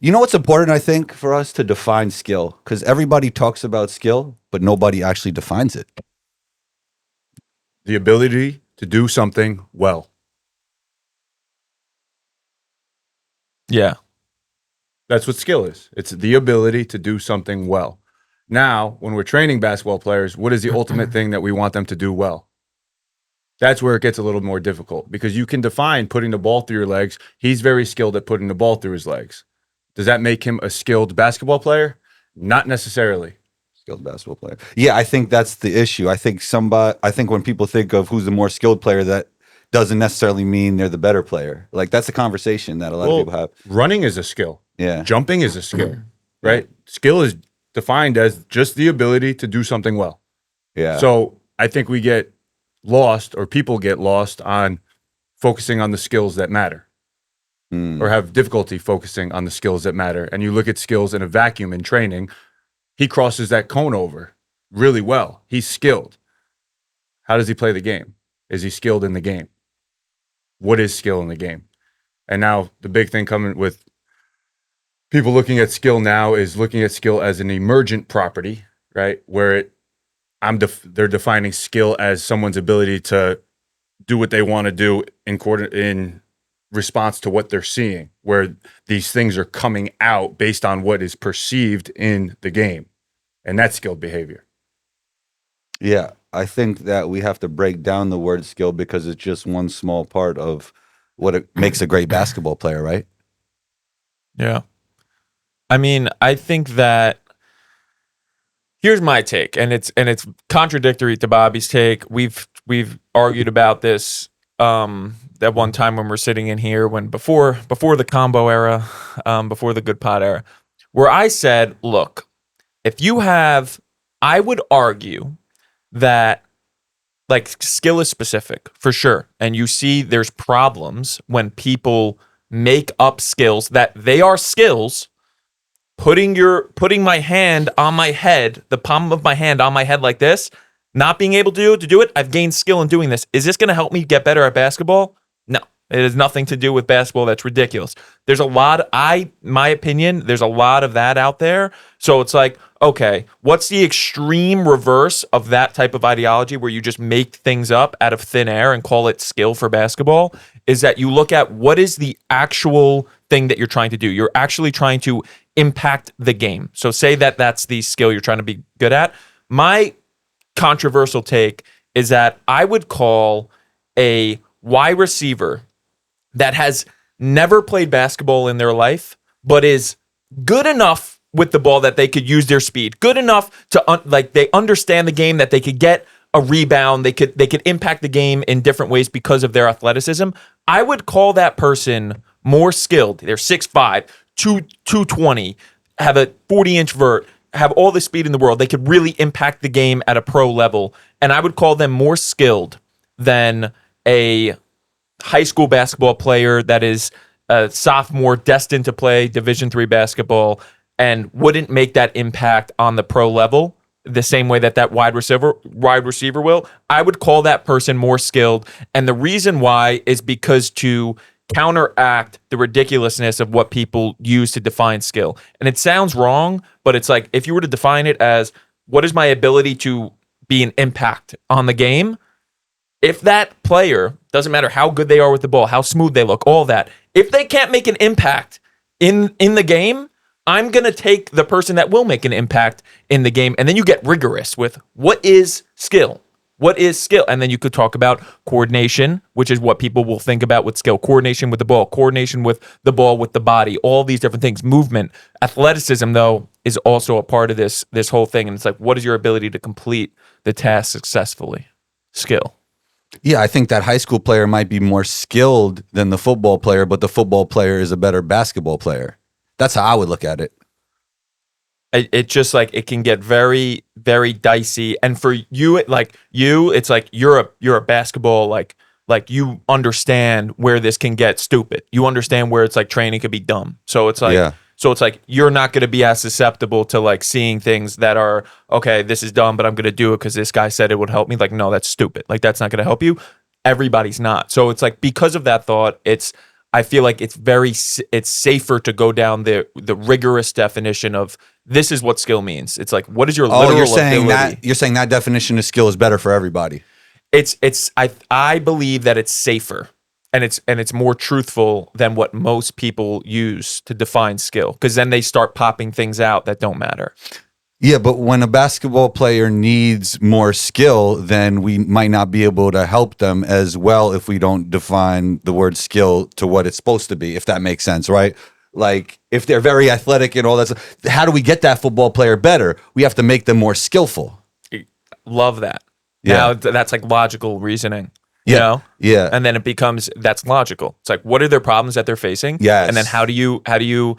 You know what's important, I think, for us to define skill? Because everybody talks about skill, but nobody actually defines it. The ability to do something well. Yeah. That's what skill is. It's the ability to do something well. Now, when we're training basketball players, what is the ultimate thing that we want them to do well? That's where it gets a little more difficult because you can define putting the ball through your legs. He's very skilled at putting the ball through his legs. Does that make him a skilled basketball player? Not necessarily. Skilled basketball player. Yeah, I think that's the issue. I think when people think of who's the more skilled player, that doesn't necessarily mean they're the better player. Like that's a conversation that a lot of people have. Running is a skill. Yeah. Jumping is a skill, right? Skill is defined as just the ability to do something well. Yeah. So I think we get lost, or people get lost on focusing on the skills that matter. Or have difficulty focusing on the skills that matter. And you look at skills in a vacuum in training, he crosses that cone over really well. He's skilled. How does he play the game? Is he skilled in the game? What is skill in the game? And now the big thing coming with people looking at skill now is looking at skill as an emergent property, right? Where they're defining skill as someone's ability to do what they want to do in response to what they're seeing, where these things are coming out based on what is perceived in the game. And that's skilled behavior. Yeah, I think that we have to break down the word skill because it's just one small part of what it makes a great basketball player, right? Yeah. I mean, I think that here's my take, and it's contradictory to Bobby's take. We've argued about this that one time when we're sitting in here before the combo era, before the good pot era, where I said, look, I would argue that like skill is specific for sure. And you see there's problems when people make up skills that they are skills. Putting my hand on my head, the palm of my hand on my head like this, not being able to do it, I've gained skill in doing this. Is this going to help me get better at basketball? No, it has nothing to do with basketball. That's ridiculous. There's a lot, my opinion, there's a lot of that out there. So it's like, okay, what's the extreme reverse of that type of ideology where you just make things up out of thin air and call it skill for basketball? Is that you look at what is the actual thing that you're trying to do. You're actually trying to impact the game. So say that that's the skill you're trying to be good at. My controversial take is that I would call a wide receiver that has never played basketball in their life, but is good enough with the ball that they could use their speed, good enough to they understand the game, that they could get a rebound, they could impact the game in different ways because of their athleticism. I would call that person more skilled. They're 6'5", 220, have a 40-inch vert, have all the speed in the world. They could really impact the game at a pro level. And I would call them more skilled than a high school basketball player that is a sophomore destined to play Division III basketball and wouldn't make that impact on the pro level the same way that wide receiver will. I would call that person more skilled. And the reason why is because to counteract the ridiculousness of what people use to define skill. And it sounds wrong, but it's like if you were to define it as what is my ability to be an impact on the game, if that player, doesn't matter how good they are with the ball, how smooth they look, all that, if they can't make an impact in the game, I'm going to take the person that will make an impact in the game. And then you get rigorous with what is skill? What is skill? And then you could talk about coordination, which is what people will think about with skill. Coordination with the ball, coordination with the ball, with the body, all these different things. Movement. Athleticism, though, is also a part of this whole thing. And it's like, what is your ability to complete the task successfully? Skill. Yeah, I think that high school player might be more skilled than the football player, but the football player is a better basketball player. That's how I would look at it. It just like it can get very, very dicey. And for you, it's like you're a basketball like you understand where this can get stupid. You understand where it's like training could be dumb. So it's like So it's like you're not going to be as susceptible to like seeing things that are, okay, this is dumb, but I'm going to do it because this guy said it would help me. Like, no, that's stupid. Like, that's not going to help you. Everybody's not. So it's like because of that thought, I feel like it's safer to go down the rigorous definition of this is what skill means. It's like, what is your literal you're saying ability? that definition of skill is better for everybody. I believe that it's safer and it's more truthful than what most people use to define skill, because then they start popping things out that don't matter. Yeah, but when a basketball player needs more skill, then we might not be able to help them as well if we don't define the word skill to what it's supposed to be, if that makes sense, right? Like, if they're very athletic and all that stuff, how do we get that football player better? We have to make them more skillful. Love that. Yeah. Now that's like logical reasoning. You know? Yeah. And then it becomes, that's logical. It's like, what are their problems that they're facing? Yes. And then how do you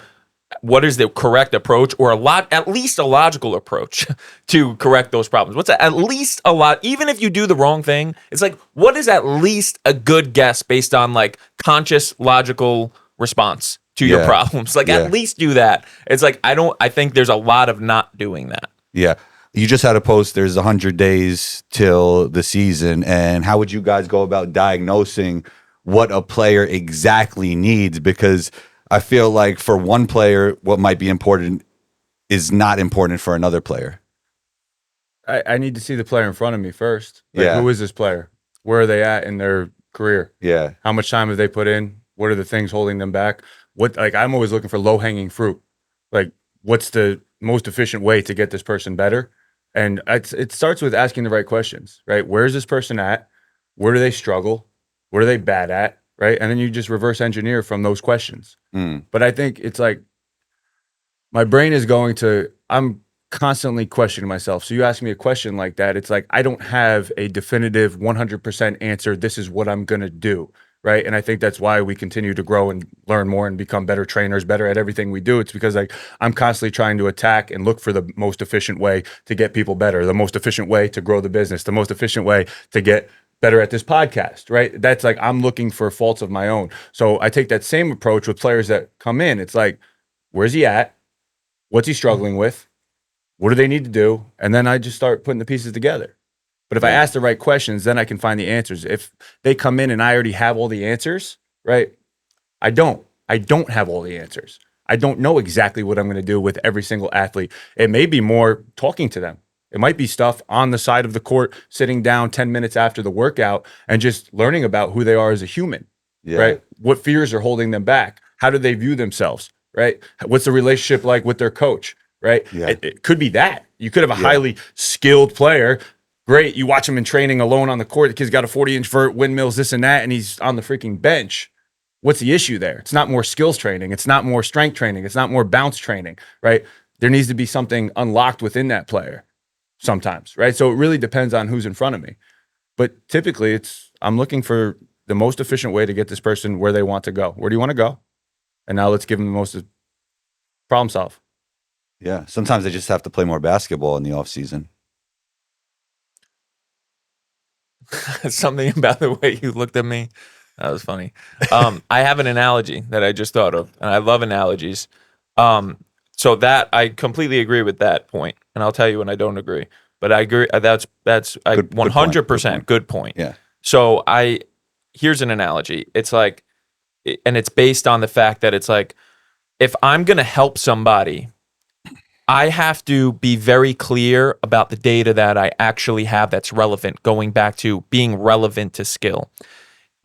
what is the correct approach, or at least a logical approach to correct those problems? What's at least a lot, even if you do the wrong thing, it's like, what is at least a good guess based on like conscious, logical response to your problems? Like, at least do that. It's like, I think there's a lot of not doing that. Yeah. You just had a post, there's 100 days till the season. And how would you guys go about diagnosing what a player exactly needs? Because I feel like for one player, what might be important is not important for another player. I need to see the player in front of me first. Like, Yeah. who is this player? Where are they at in their career? Yeah. How much time have they put in? What are the things holding them back? I'm always looking for low-hanging fruit. Like, what's the most efficient way to get this person better? And it starts with asking the right questions, right? Where is this person at? Where do they struggle? What are they bad at? Right? And then you just reverse engineer from those questions. But I think it's like my brain is I'm constantly questioning myself. So you ask me a question like that, it's like I don't have a definitive 100% answer. This is what I'm going to do. Right. And I think that's why we continue to grow and learn more and become better trainers, better at everything we do. It's because I'm constantly trying to attack and look for the most efficient way to get people better, the most efficient way to grow the business, the most efficient way to get better at this podcast, right? That's like, I'm looking for faults of my own. So I take that same approach with players that come in. It's like, where's he at? What's he struggling with? What do they need to do? And then I just start putting the pieces together. But if I ask the right questions, then I can find the answers. If they come in and I already have all the answers, right? I don't have all the answers. I don't know exactly what I'm going to do with every single athlete. It may be more talking to them. It might be stuff on the side of the court, sitting down 10 minutes after the workout and just learning about who they are as a human, right? What fears are holding them back? How do they view themselves, right? What's the relationship like with their coach, right? Yeah. It could be that. You could have a highly skilled player. Great. You watch him in training alone on the court. The kid's got a 40-inch vert, windmills, this and that, and he's on the freaking bench. What's the issue there? It's not more skills training. It's not more strength training. It's not more bounce training, right? There needs to be something unlocked within that player sometimes, right? So it really depends on who's in front of me. But typically I'm looking for the most efficient way to get this person where they want to go. Where do you want to go? And now let's give them the most problem solve. Yeah. Sometimes they just have to play more basketball in the off season. Something about the way you looked at me, that was funny. I have an analogy that I just thought of, and I love analogies. So that I completely agree with that point, and I'll tell you when I don't agree. But I agree. That's 100% good point. Yeah. So here's an analogy. It's like, and it's based on the fact that it's like, if I'm gonna help somebody, I have to be very clear about the data that I actually have that's relevant, going back to being relevant to skill.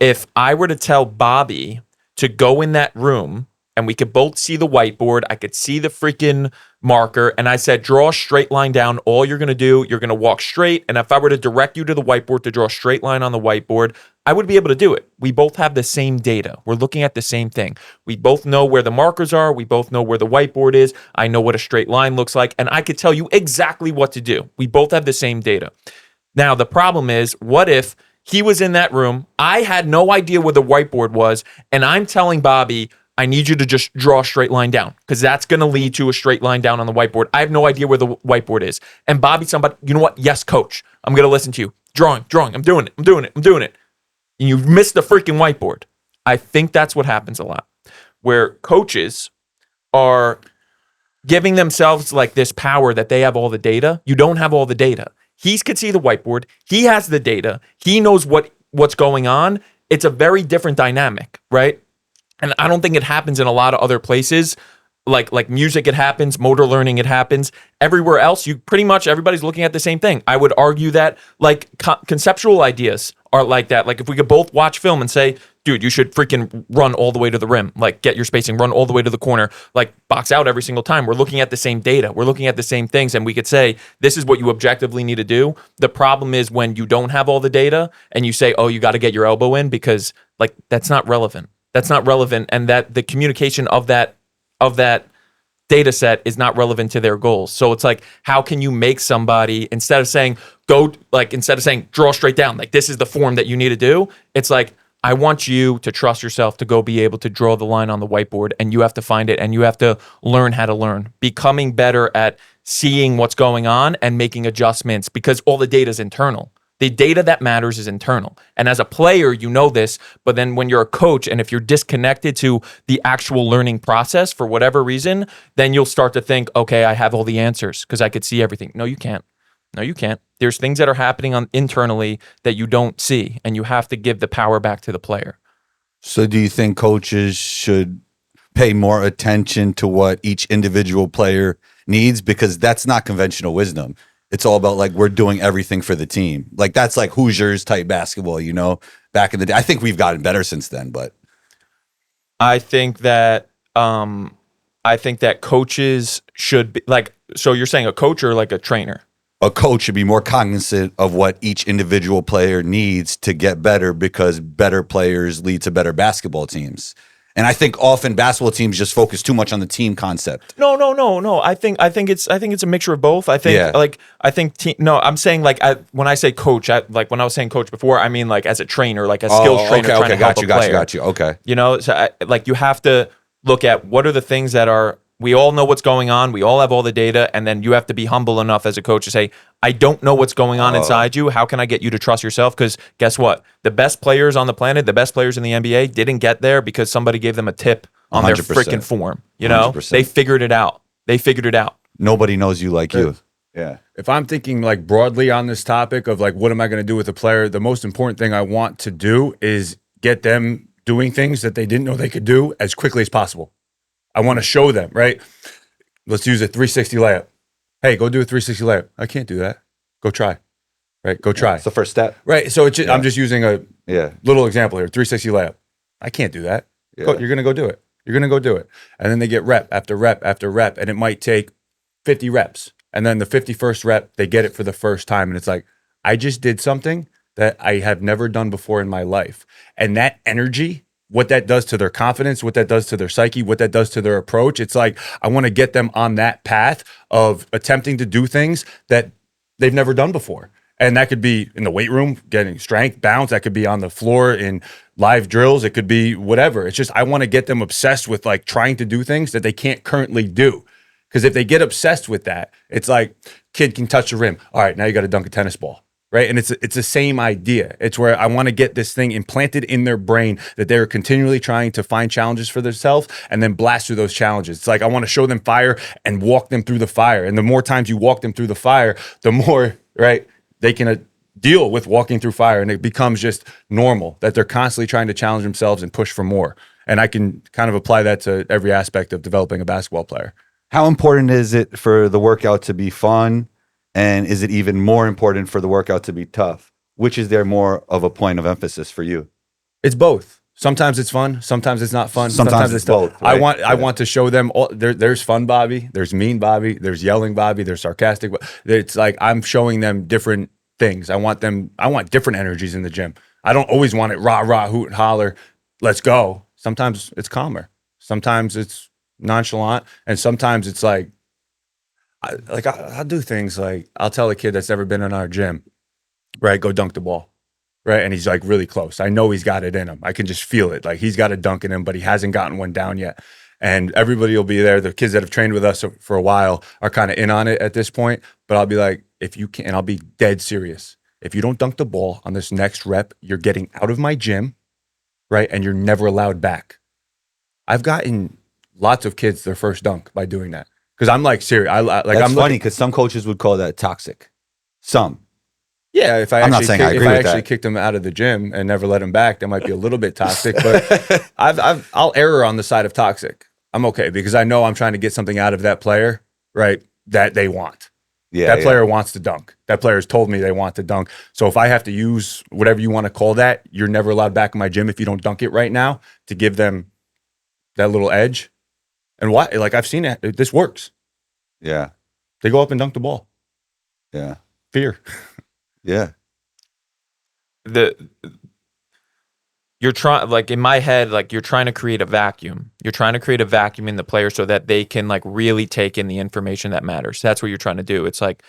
If I were to tell Bobby to go in that room and we could both see the whiteboard, I could see the freaking marker, and I said, draw a straight line down. All you're going to do, you're going to walk straight. And if I were to direct you to the whiteboard to draw a straight line on the whiteboard, I would be able to do it. We both have the same data. We're looking at the same thing. We both know where the markers are. We both know where the whiteboard is. I know what a straight line looks like, and I could tell you exactly what to do. We both have the same data. Now, the problem is, what if he was in that room, I had no idea where the whiteboard was, and I'm telling Bobby, I need you to just draw a straight line down, because that's going to lead to a straight line down on the whiteboard. I have no idea where the whiteboard is. And Bobby, you know what? Yes, coach. I'm going to listen to you. Drawing. I'm doing it. And you missed the freaking whiteboard. I think that's what happens a lot, where coaches are giving themselves like this power that they have all the data. You don't have all the data. He could see the whiteboard. He has the data. He knows what's going on. It's a very different dynamic, right? And I don't think it happens in a lot of other places. Like music, it happens. Motor learning, it happens. Everywhere else, you pretty much everybody's looking at the same thing. I would argue that like conceptual ideas are like that. Like if we could both watch film and say, dude, you should freaking run all the way to the rim. Like get your spacing, run all the way to the corner, like box out every single time. We're looking at the same data. We're looking at the same things. And we could say, this is what you objectively need to do. The problem is when you don't have all the data and you say, oh, you got to get your elbow in because like that's not relevant. That's not relevant. And that the communication of that data set is not relevant to their goals. So it's like, how can you make somebody, instead of saying draw straight down, like this is the form that you need to do, it's like, I want you to trust yourself to go be able to draw the line on the whiteboard, and you have to find it and you have to learn how to learn, becoming better at seeing what's going on and making adjustments, because all the data is internal. The data that matters is internal. And as a player, you know this, but then when you're a coach and if you're disconnected to the actual learning process for whatever reason, then you'll start to think, okay, I have all the answers because I could see everything. No, you can't. No, you can't. There's things that are happening internally that you don't see, and you have to give the power back to the player. So do you think coaches should pay more attention to what each individual player needs? Because that's not conventional wisdom. It's all about like, we're doing everything for the team. Like that's like Hoosiers type basketball, you know, back in the day. I think we've gotten better since then, but I think that coaches should be like, so you're saying a coach or like a trainer? a coach should be more cognizant of what each individual player needs to get better, because better players lead to better basketball teams. And I think often basketball teams just focus too much on the team concept. No. I think it's a mixture of both. I think I'm saying like when I say coach, like when I was saying coach before, I mean like as a trainer, like a skills trainer trying to help a player. Got you. Okay. You know, so like you have to look at what are the things that are. We all know what's going on. We all have all the data, and then you have to be humble enough as a coach to say, I don't know what's going on inside you. How can I get you to trust yourself? Because guess what? The best players on the planet, the best players in the NBA didn't get there because somebody gave them a tip on 100%. Their freaking form. You know, 100%. They figured it out. Nobody knows you like you. Yeah. If I'm thinking like broadly on this topic of like, what am I going to do with a player? The most important thing I want to do is get them doing things that they didn't know they could do as quickly as possible. I want to show them, right? Let's use a 360 layup. Hey, go do a 360 layup. I can't do that. Go try. Right? Go try. It's the first step. Right. So it's just, I'm just using a little example here. 360 layup. I can't do that. Yeah. You're going to go do it. You're going to go do it. And then they get rep after rep after rep. And it might take 50 reps. And then the 51st rep, they get it for the first time. And it's like, I just did something that I have never done before in my life. And that energy, what that does to their confidence, what that does to their psyche, what that does to their approach. It's like, I want to get them on that path of attempting to do things that they've never done before. And that could be in the weight room, getting strength, bounce. That could be on the floor in live drills. It could be whatever. It's just, I want to get them obsessed with like trying to do things that they can't currently do. Because if they get obsessed with that, it's like, kid can touch the rim. All right, now you got to dunk a tennis ball. Right. And it's the same idea. It's where I want to get this thing implanted in their brain that they're continually trying to find challenges for themselves and then blast through those challenges. It's like, I want to show them fire and walk them through the fire. And the more times you walk them through the fire, the more, right, they can deal with walking through fire. And it becomes just normal that they're constantly trying to challenge themselves and push for more. And I can kind of apply that to every aspect of developing a basketball player. How important is it for the workout to be fun? And is it even more important for the workout to be tough? Which is there more of a point of emphasis for you? It's both. Sometimes it's fun. Sometimes it's not fun. Sometimes it's both. Right? I want to show them all. There's fun Bobby. There's mean Bobby. There's yelling Bobby. There's sarcastic. It's like I'm showing them different things. I want different energies in the gym. I don't always want it rah rah hoot and holler. Let's go. Sometimes it's calmer. Sometimes it's nonchalant, and sometimes it's like. I'll do things like I'll tell a kid that's never been in our gym, right, go dunk the ball, right? And he's like really close. I know he's got it in him. I can just feel it. Like he's got a dunk in him, but he hasn't gotten one down yet. And everybody will be there. The kids that have trained with us for a while are kind of in on it at this point. But I'll be like, if you can, and I'll be dead serious. If you don't dunk the ball on this next rep, you're getting out of my gym, right? And you're never allowed back. I've gotten lots of kids their first dunk by doing that. Because I'm like serious. That's funny because some coaches would call that toxic. Some. Yeah, if I I'm not actually saying I if agree I with actually that. kicked him out of the gym and never let him back, that might be a little bit toxic. But I'll err on the side of toxic. I'm okay because I know I'm trying to get something out of that player, right? That they want. Yeah, That player wants to dunk. That player has told me they want to dunk. So if I have to use whatever you want to call that, you're never allowed back in my gym if you don't dunk it right now to give them that little edge. And why? Like I've seen it. This works. yeah, They go up and dunk the ball. yeah, Fear. yeah, The you're trying, like in my head, like you're trying to create a vacuum. You're trying to create a vacuum in the player so that they can like really take in the information that matters. That's what you're trying to do. It's like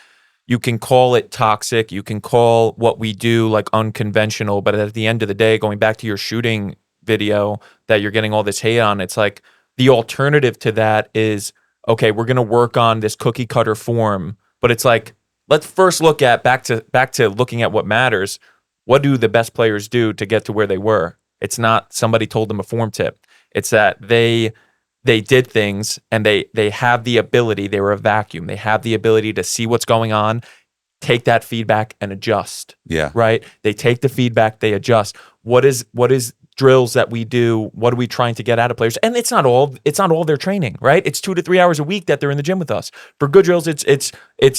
you can call it toxic, you can call what we do like unconventional, but at the end of the day, going back to your shooting video that you're getting all this hate on, it's like the alternative to that is, okay, we're going to work on this cookie cutter form, but it's like, let's first look at back to looking at what matters. What do the best players do to get to where they were? It's not somebody told them a form tip. It's that they did things and they have the ability, they were a vacuum. They have the ability to see what's going on, take that feedback and adjust. yeah, Right? They take the feedback, they adjust. What is drills that we do? What are we trying to get out of players? And it's not all their training, right? It's 2 to 3 hours a week that they're in the gym with us. For good drills, it's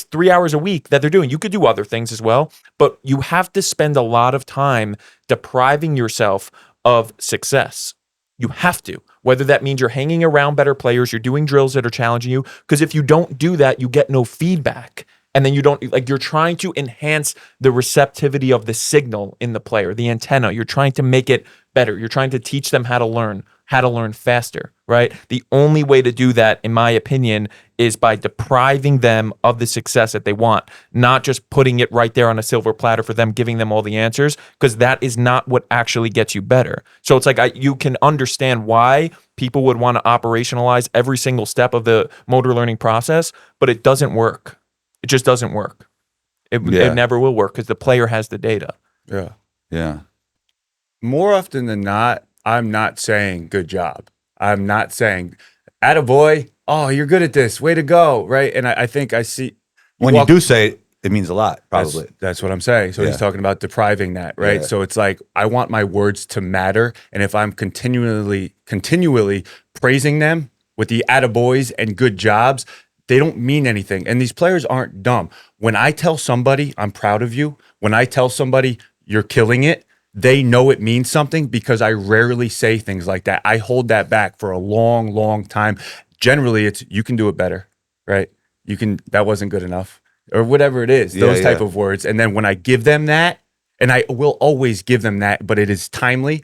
3 hours a week that they're doing. You could do other things as well, but you have to spend a lot of time depriving yourself of success. You have to, whether that means you're hanging around better players, you're doing drills that are challenging you, because if you don't do that, you get no feedback. And then you don't, like, you're trying to enhance the receptivity of the signal in the player, the antenna. You're trying to make it better. You're trying to teach them how to learn faster, right? The only way to do that, in my opinion, is by depriving them of the success that they want, not just putting it right there on a silver platter for them, giving them all the answers, because that is not what actually gets you better. So it's like you can understand why people would want to operationalize every single step of the motor learning process, but it doesn't work. It just doesn't work. It never will work because the player has the data. Yeah. yeah, More often than not, I'm not saying good job. I'm not saying, attaboy, oh, you're good at this. Way to go. Right. And I think I see. when you do say it, it means a lot, probably. That's what I'm saying. So Yeah. he's talking about depriving that, right? Yeah. So it's like I want my words to matter, and if I'm continually praising them with the attaboys and good jobs, they don't mean anything. And these players aren't dumb. When I tell somebody I'm proud of you, when I tell somebody you're killing it, they know it means something because I rarely say things like that. I hold that back for a long, long time. Generally, it's you can do it better, right? That wasn't good enough. Or whatever it is, those type of words. And then when I give them that, and I will always give them that, but it is timely.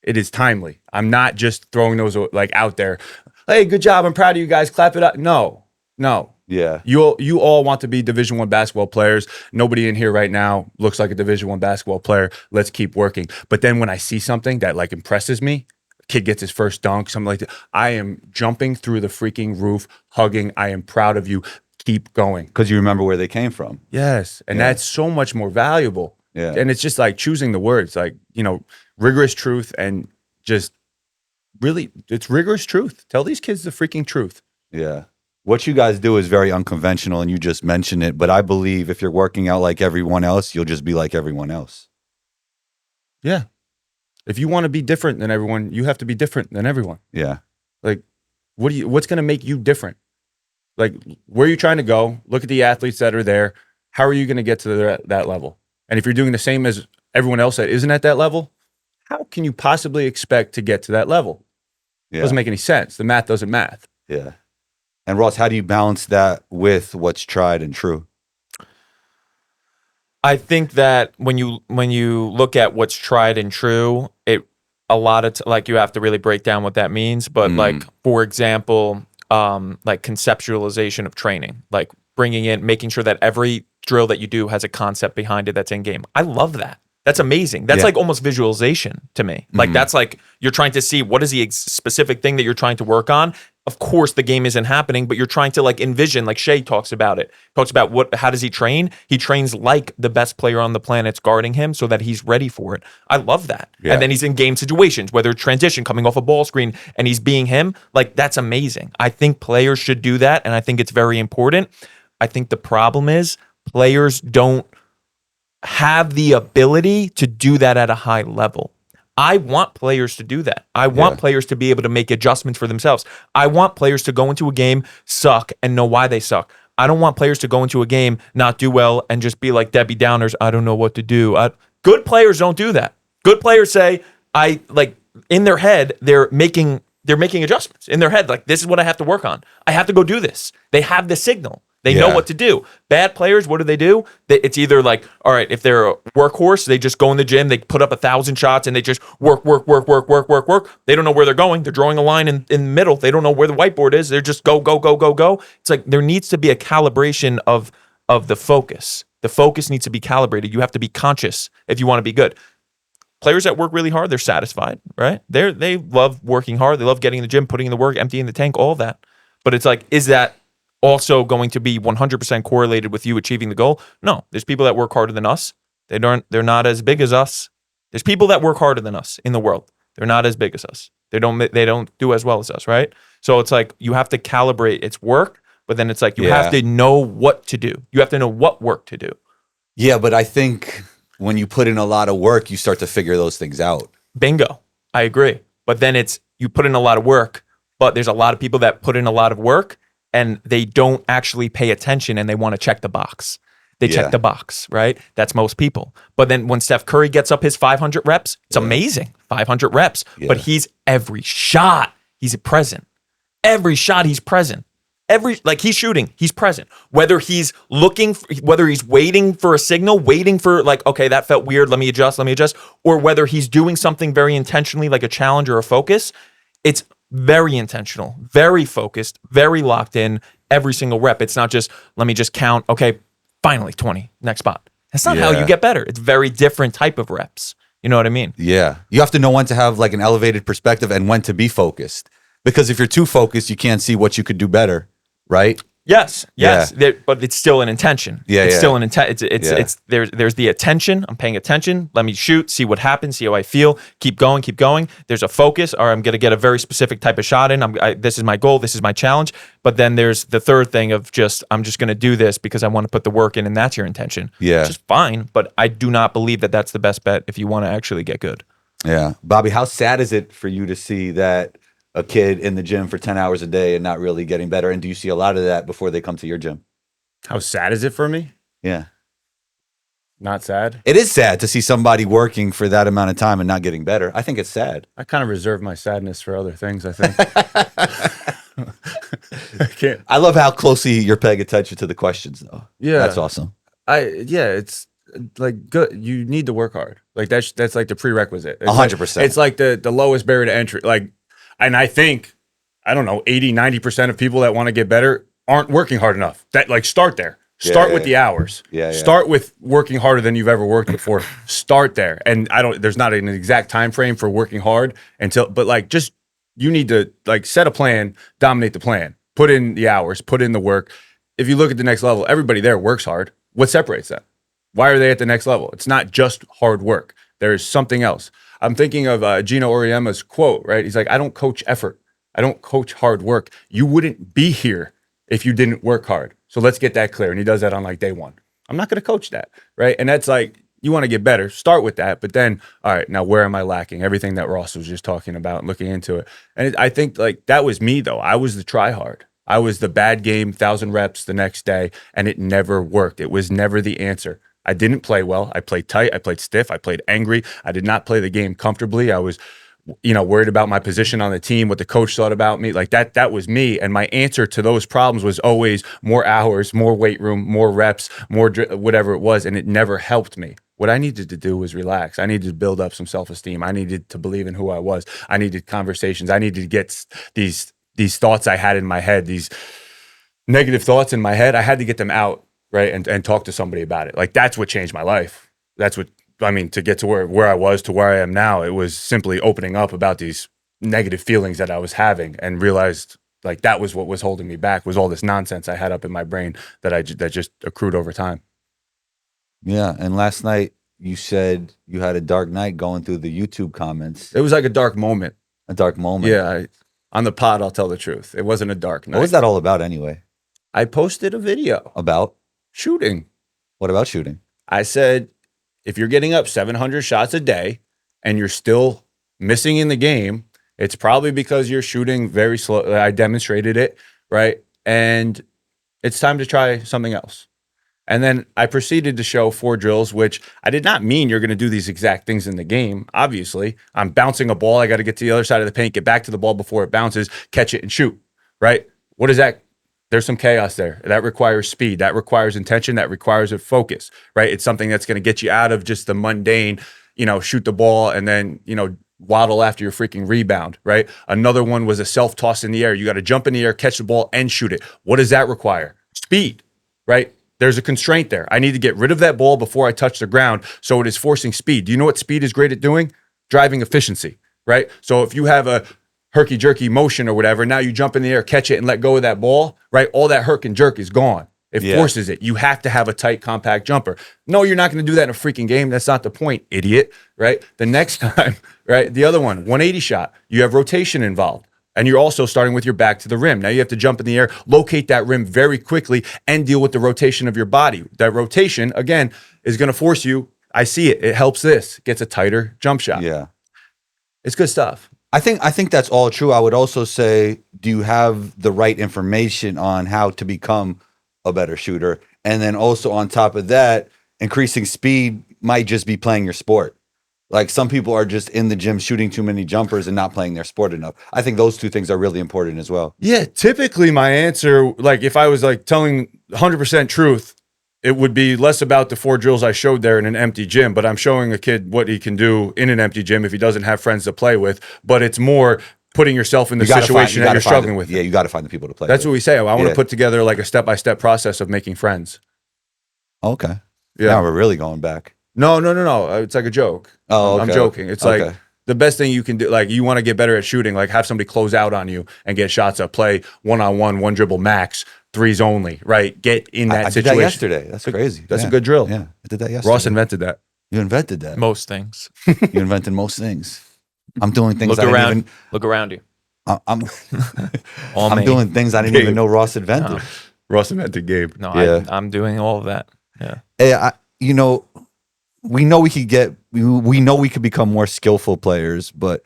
It is timely. I'm not just throwing those like out there. Hey, good job. I'm proud of you guys. Clap it up. No. Yeah, You all want to be Division I basketball players. Nobody in here right now looks like a Division I basketball player. Let's keep working. But then when I see something that like impresses me, kid gets his first dunk, something like that, I am jumping through the freaking roof, hugging. I am proud of you. Keep going. because you remember where they came from. Yes. And Yeah. that's so much more valuable. Yeah. And it's just like choosing the words, like, rigorous truth and just really, it's rigorous truth. Tell these kids the freaking truth. Yeah. What you guys do is very unconventional, and you just mentioned it. But I believe if you're working out like everyone else, you'll just be like everyone else. Yeah. If you want to be different than everyone, you have to be different than everyone. Yeah. Like, what's going to make you different? Like, where are you trying to go? Look at the athletes that are there. How are you going to get to that level? And if you're doing the same as everyone else that isn't at that level, how can you possibly expect to get to that level? Yeah. Doesn't make any sense. The math doesn't math. Yeah. And Ross, how do you balance that with what's tried and true? I think that when you look at what's tried and true, it a lot of like you have to really break down what that means. But like for example, like conceptualization of training, like bringing in, making sure that every drill that you do has a concept behind it that's in game. I love that. That's amazing. That's like almost visualization to me. Like that's like you're trying to see what is the specific thing that you're trying to work on. Of course, the game isn't happening, but you're trying to like envision. Like Shea talks about it. Talks about how does he train? He trains like the best player on the planet's guarding him, so that he's ready for it. I love that. Yeah. And then he's in game situations, whether it's transition, coming off a ball screen, and he's being him. Like that's amazing. I think players should do that, and I think it's very important. I think the problem is players don't have the ability to do that at a high level. I want players to do that. I want players to be able to make adjustments for themselves. I want players to go into a game, suck, and know why they suck. I don't want players to go into a game, not do well, and just be like Debbie Downers. I don't know what to do. Good players don't do that. Good players say, in their head, they're making adjustments. In their head, like, this is what I have to work on. I have to go do this. They have the signal. They know what to do. Bad players, what do? It's either like, all right, if they're a workhorse, they just go in the gym, they put up 1,000 shots, and they just work. They don't know where they're going. They're drawing a line in the middle. They don't know where the whiteboard is. They're just go. It's like there needs to be a calibration of the focus. The focus needs to be calibrated. You have to be conscious if you want to be good. Players that work really hard, they're satisfied, right? They love working hard. They love getting in the gym, putting in the work, emptying the tank, all of that. But it's like, is that also going to be 100% correlated with you achieving the goal? No. There's people that work harder than us. They're not as big as us. There's people that work harder than us in the world. They're not as big as us. They don't do as well as us, right? So it's like you have to calibrate its work, but then it's like you have to know what to do. You have to know what work to do. Yeah, but I think when you put in a lot of work, you start to figure those things out. Bingo. I agree. But then it's you put in a lot of work, but there's a lot of people that put in a lot of work and they don't actually pay attention and they want to check the box. They check the box, right? That's most people. But then when Steph Curry gets up his 500 reps, it's amazing. 500 reps. Yeah. But every shot, he's present. Every shot, he's present. He's shooting, he's present. Whether he's whether he's waiting for a signal, waiting for like, okay, that felt weird, let me adjust, or whether he's doing something very intentionally, like a challenge or a focus, it's very intentional, very focused, very locked in every single rep. It's not just, let me just count, okay, finally 20, next spot. That's not how you get better. It's very different type of reps. You know what I mean? Yeah. You have to know when to have like an elevated perspective and when to be focused. Because if you're too focused, you can't see what you could do better, right? Yes. But it's still an intention. It's still an intent. It's there's the attention. I'm paying attention. Let me shoot, see what happens, see how I feel. Keep going. There's a focus, or I'm going to get a very specific type of shot in. This is my goal. This is my challenge. But then there's the third thing of I'm just going to do this because I want to put the work in, and that's your intention. Yeah. Which is fine, but I do not believe that that's the best bet if you want to actually get good. Yeah. Bobby, how sad is it for you to see that a kid in the gym for 10 hours a day and not really getting better? And do you see a lot of that before they come to your gym? How sad is it for me? Yeah. Not sad. It is sad to see somebody working for that amount of time and not getting better. I think it's sad. I kind of reserve my sadness for other things, I think. I can't. I love how closely you're paying attention to the questions, though. Yeah. That's awesome. It's like good. You need to work hard. Like that's like the prerequisite. 100%. It's like the lowest barrier to entry. Like, and I think, I don't know, 80, 90% of people that want to get better aren't working hard enough. Start there. Start with the hours. Start with working harder than you've ever worked before. Start there. And there's not an exact time frame for working hard but you need to set a plan, dominate the plan, put in the hours, put in the work. If you look at the next level, everybody there works hard. What separates them? Why are they at the next level? It's not just hard work. There's something else. I'm thinking of Gino Auriemma's quote, right? He's like, I don't coach effort. I don't coach hard work. You wouldn't be here if you didn't work hard. So let's get that clear. And he does that on day one. I'm not going to coach that, right? And that's you want to get better. Start with that. But then, all right, now where am I lacking? Everything that Ross was just talking about and looking into it. And I think that was me, though. I was the try hard. I was the bad game, 1,000 reps the next day, and it never worked. It was never the answer. I didn't play well. I played tight. I played stiff. I played angry. I did not play the game comfortably. I was, worried about my position on the team, what the coach thought about me. Like that was me. And my answer to those problems was always more hours, more weight room, more reps, more whatever it was. And it never helped me. What I needed to do was relax. I needed to build up some self-esteem. I needed to believe in who I was. I needed conversations. I needed to get these thoughts I had in my head, these negative thoughts in my head. I had to get them out. Right. And talk to somebody about it. That's what changed my life. That's what, to get to where I was to where I am now, it was simply opening up about these negative feelings that I was having and realized that was what was holding me back, was all this nonsense I had up in my brain that just accrued over time. Yeah. And last night you said you had a dark night going through the YouTube comments. It was like a dark moment. A dark moment. Yeah. On the pod, I'll tell the truth. It wasn't a dark night. What was that all about anyway? I posted a video about shooting. What about shooting? I said, if you're getting up 700 shots a day and you're still missing in the game, it's probably because you're shooting very slow. I demonstrated it, right? And it's time to try something else. And then I proceeded to show 4 drills, which I did not mean you're going to do these exact things in the game. Obviously, I'm bouncing a ball. I got to get to the other side of the paint, get back to the ball before it bounces, catch it and shoot, right? What is that? There's some chaos there. That requires speed. That requires intention. That requires a focus, right? It's something that's going to get you out of just the mundane, shoot the ball and then, waddle after your freaking rebound, right? Another one was a self-toss in the air. You got to jump in the air, catch the ball, and shoot it. What does that require? Speed, right? There's a constraint there. I need to get rid of that ball before I touch the ground, so it is forcing speed. Do you know what speed is great at doing? Driving efficiency, right? So if you have a herky-jerky motion or whatever, now you jump in the air, catch it, and let go of that ball, right? All that herk and jerk is gone. It forces it. You have to have a tight, compact jumper. No, you're not going to do that in a freaking game. That's not the point, idiot, right? The next time, right? The other one, 180 shot, you have rotation involved. And you're also starting with your back to the rim. Now you have to jump in the air, locate that rim very quickly, and deal with the rotation of your body. That rotation, again, is going to force you. I see it. It helps this. Gets a tighter jump shot. Yeah. It's good stuff. I think that's all true. I would also say, do you have the right information on how to become a better shooter? And then also on top of that, increasing speed might just be playing your sport. Like some people are just in the gym shooting too many jumpers and not playing their sport enough. I think those two things are really important as well. Yeah, typically my answer, like if I was like telling 100% truth, it would be less about the 4 drills I showed there in an empty gym, but I'm showing a kid what he can do in an empty gym if he doesn't have friends to play with. But it's more putting yourself in the situation that you're struggling with. Yeah, you got to find the people to play That's with. what we say. I want to put together like a step-by-step process of making friends. Okay. Yeah. Now we're really going back. No. It's like a joke. Oh, okay. I'm joking. It's like the best thing you can do. Like you want to get better at shooting, like have somebody close out on you and get shots up, play one-on-one, one dribble max, threes only, right? Get in that I did situation. that yesterday. That's crazy. That's a good drill. Yeah, I did that yesterday. Ross invented that. You invented that. Most things. You invented most things. I'm doing things Look around you. I'm All I'm me. doing things I didn't even know Ross invented. No. Ross invented Gabe. No, Yeah. I'm doing all of that. Yeah. Hey, we know we could become more skillful players, but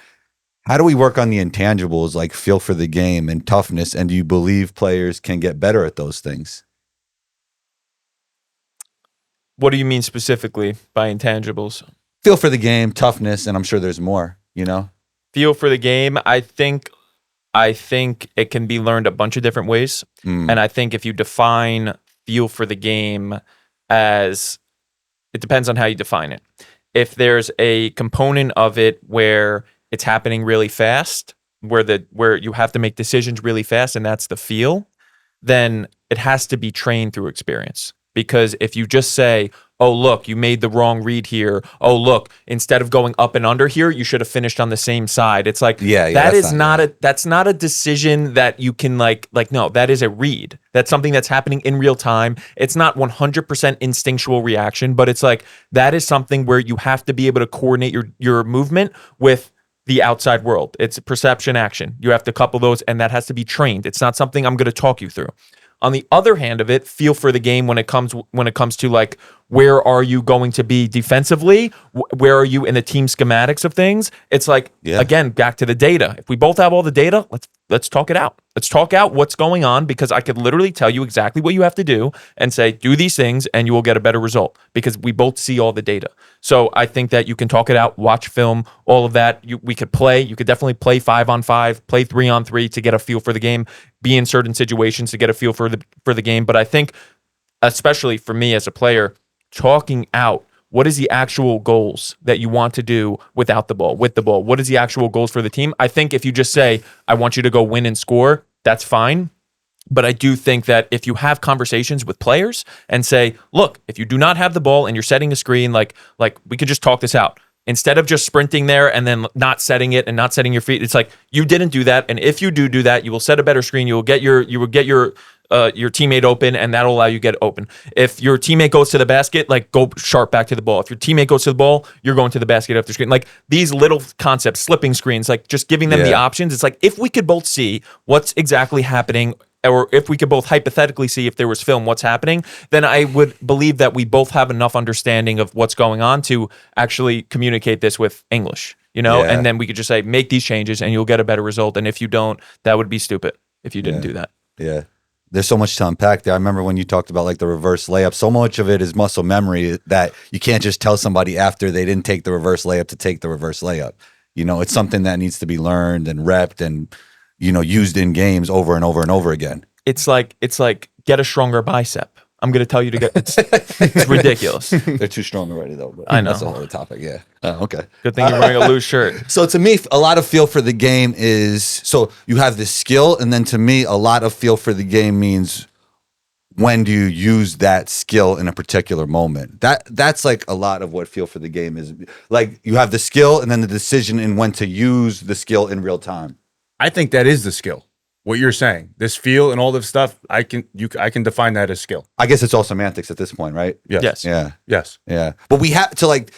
how do we work on the intangibles like feel for the game and toughness? And do you believe players can get better at those things? What do you mean specifically by intangibles? Feel for the game, toughness, and I'm sure there's more, Feel for the game. I think it can be learned a bunch of different ways. And I think if you define feel for the game as, it depends on how you define it. If there's a component of it where it's happening really fast, where you have to make decisions really fast, and that's the feel, then it has to be trained through experience. Because if you just say, oh, look, you made the wrong read here. Oh, look, instead of going up and under here, you should have finished on the same side. It's like, that's not a decision that you can no, that is a read. That's something that's happening in real time. It's not 100% instinctual reaction, but it's like, that is something where you have to be able to coordinate your movement with the outside world. It's perception, action. You have to couple those, and that has to be trained. It's not something I'm going to talk you through. On the other hand of it, feel for the game when it comes to like, where are you going to be defensively? Where are you in the team schematics of things? It's like, again, back to the data. If we both have all the data, let's talk it out. Let's talk out what's going on, because I could literally tell you exactly what you have to do and say, do these things and you will get a better result, because we both see all the data. So I think that you can talk it out, watch film, all of that. We could play. You could definitely play 5-on-5, play 3-on-3 to get a feel for the game, be in certain situations to get a feel for the game. But I think, especially for me as a player, talking out, what is the actual goals that you want to do without the ball, with the ball? What is the actual goals for the team? I think if you just say, I want you to go win and score, that's fine. But I do think that if you have conversations with players and say, look, if you do not have the ball and you're setting a screen, like we could just talk this out. Instead of just sprinting there and then not setting it and not setting your feet, it's like, you didn't do that. And if you do that, you will set a better screen. You will get your teammate open, and that'll allow you to get open. If your teammate goes to the basket, like, go sharp back to the ball. If your teammate goes to the ball, you're going to the basket after screen. Like, these little concepts, slipping screens, like just giving them the options. It's like, if we could both see what's exactly happening or if we could both hypothetically see if there was film, what's happening, then I would believe that we both have enough understanding of what's going on to actually communicate this with English, Yeah. and then we could just say, make these changes and you'll get a better result. And if you don't, that would be stupid if you didn't do that. Yeah. There's so much to unpack there. I remember when you talked about like the reverse layup, so much of it is muscle memory that you can't just tell somebody after they didn't take the reverse layup to take the reverse layup. It's something that needs to be learned and repped and, used in games over and over and over again. It's like get a stronger bicep. I'm going to tell you to get it's ridiculous. They're too strong already though. But I know. That's a whole other topic. Yeah. Oh, okay. Good thing you're wearing a loose shirt. So to me, a lot of feel for the game is, so you have this skill, and then to me, a lot of feel for the game means when do you use that skill in a particular moment? That's like a lot of what feel for the game is. Like you have the skill and then the decision in when to use the skill in real time. I think that is the skill. What you're saying, this feel and all this stuff, I can define that as skill. I guess it's all semantics at this point, right? Yes. Yeah. Yes. Yeah. But we have to, like,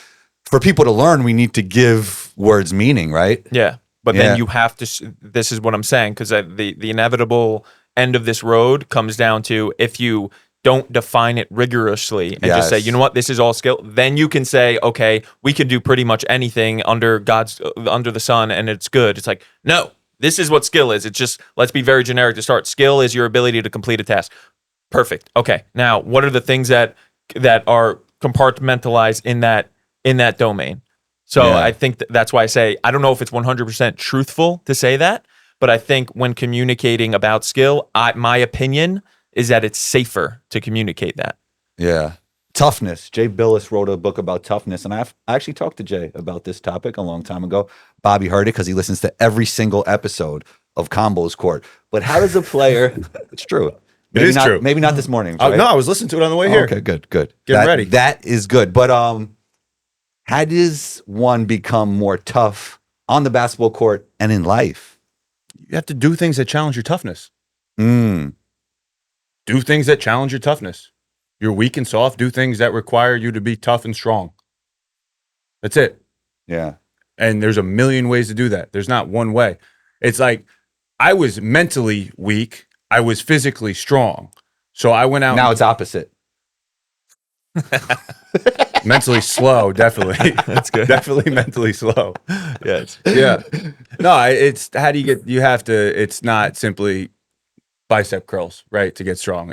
for people to learn, we need to give words meaning, right? Yeah. But Yeah. then you have to, this is what I'm saying, because the inevitable end of this road comes down to if you don't define it rigorously and just say, Yes. you know what, this is all skill, then you can say, okay, we can do pretty much anything under the sun and it's good. It's like, no, this is what skill is. It's just, let's be very generic to start. Skill is your ability to complete a task. Perfect. Okay. Now, what are the things that are compartmentalized in that domain? So Yeah. I think that's why I say, I don't know if it's 100% truthful to say that, but I think when communicating about skill, my opinion is that it's safer to communicate that. Yeah. Toughness. Jay Billis wrote a book about toughness, and I actually talked to Jay about this topic a long time ago. Bobby heard it because he listens to every single episode of Combos Court. But how does a player? It's true. Maybe is not, true. Maybe not this morning. Oh, right? no, I was listening to it on the way here. Okay, good. Getting ready. That is good. But how does one become more tough on the basketball court and in life? You have to do things that challenge your toughness. Mm. Do things that challenge your toughness. You're weak and soft. Do things that require you to be tough and strong. That's it. Yeah. And there's a million ways to do that. There's not one way. It's like I was mentally weak. I was physically strong. So I went out. Now it's opposite. mentally slow, definitely. That's good. Definitely mentally slow. Yes. Yeah. No, it's how do you have to, it's not simply bicep curls, right? To get strong.